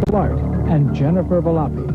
Bart and Jennifer Valapi.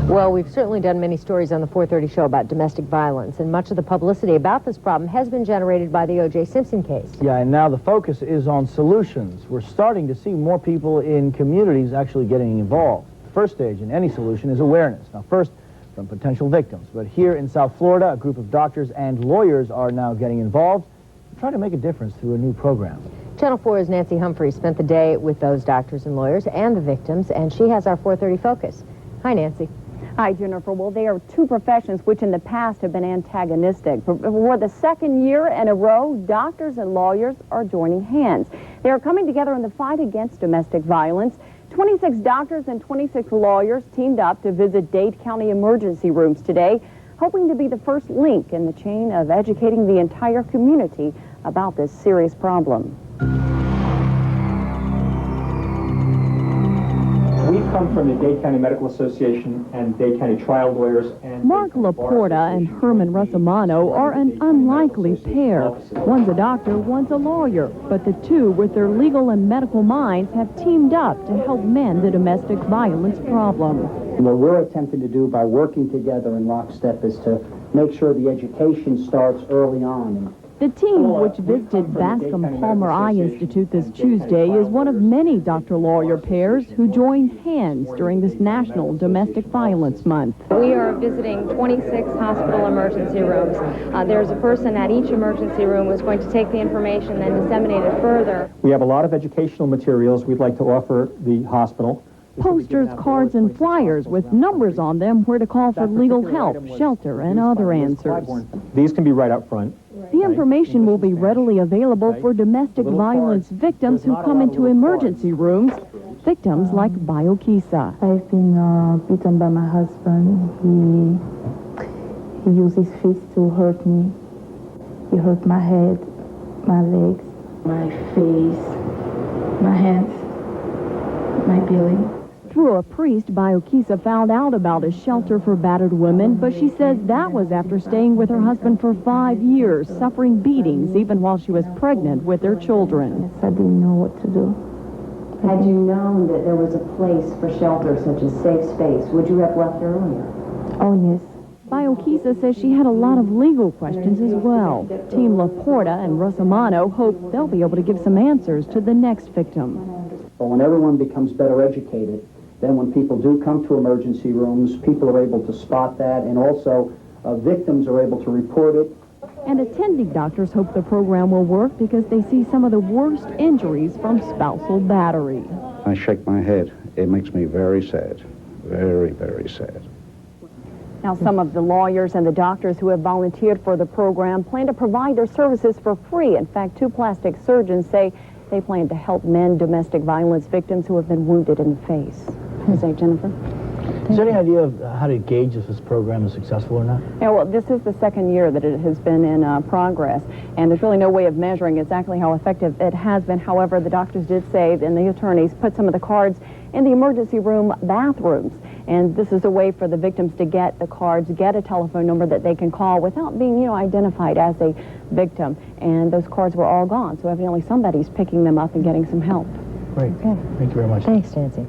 Well, we've certainly done many stories on the 430 show about domestic violence, and much of the publicity about this problem has been generated by the O.J. Simpson case. Yeah, and now the focus is on solutions. We're starting to see more people in communities actually getting involved. The first stage in any solution is awareness. Now, first, from potential victims. But here in South Florida, a group of doctors and lawyers are now getting involved and trying to make a difference through a new program. Channel 4's Nancy Humphreys spent the day with those doctors and lawyers and the victims, and she has our 430 focus. Hi, Nancy. Hi, Jennifer. Well, they are two professions which in the past have been antagonistic. For the second year in a row, doctors and lawyers are joining hands. They are coming together in the fight against domestic violence. 26 doctors and 26 lawyers teamed up to visit Dade County emergency rooms today, hoping to be the first link in the chain of educating the entire community about this serious problem. We've come from the Dade County Medical Association and Dade County trial lawyers and... Mark Laporta and Herman Russamano are an unlikely pair. One's a doctor, one's a lawyer, but the two, with their legal and medical minds, have teamed up to help mend the domestic violence problem. What we're attempting to do by working together in lockstep is to make sure the education starts early on. The team, which visited Bascom Palmer Eye Institute this Tuesday, is one of many doctor-lawyer pairs who joined hands during this National Domestic Violence Month. We are visiting 26 hospital emergency rooms. There's a person at each emergency room who's going to take the information and disseminate it further. We have a lot of educational materials we'd like to offer the hospital. Posters, cards, and flyers with numbers on them where to call for legal help, shelter, and other answers. These can be right up front. The information will be readily available for domestic violence victims who come into emergency rooms, victims like Bayo Kisa. I've been beaten by my husband. He used his fists to hurt me. He hurt my head, my legs, my face, my hands, my belly. Through a priest, Bayo Kisa found out about a shelter for battered women, but she says that was after staying with her husband for 5 years, suffering beatings even while she was pregnant with their children. Yes, I didn't know what to do. Had you known that there was a place for shelter such as Safe Space, would you have left earlier? Oh, yes. Bayo Kisa says she had a lot of legal questions as well. Team Laporta and Russamano hope they'll be able to give some answers to the next victim. But when everyone becomes better educated, then when people do come to emergency rooms, people are able to spot that, and also victims are able to report it. And attending doctors hope the program will work because they see some of the worst injuries from spousal battery. I shake my head. It makes me very sad. Very, very sad. Now, some of the lawyers and the doctors who have volunteered for the program plan to provide their services for free. In fact, two plastic surgeons say they plan to help mend domestic violence victims who have been wounded in the face. Is that Jennifer? Is there any idea of how to gauge if this program is successful or not? Yeah, well, this is the second year that it has been in progress, and there's really no way of measuring exactly how effective it has been. However, the doctors did say, and the attorneys put some of the cards in the emergency room bathrooms, and this is a way for the victims to get the cards, get a telephone number that they can call without being, identified as a victim. And those cards were all gone, so evidently somebody's picking them up and getting some help. Great. Okay. Thank you very much. Thanks, Nancy.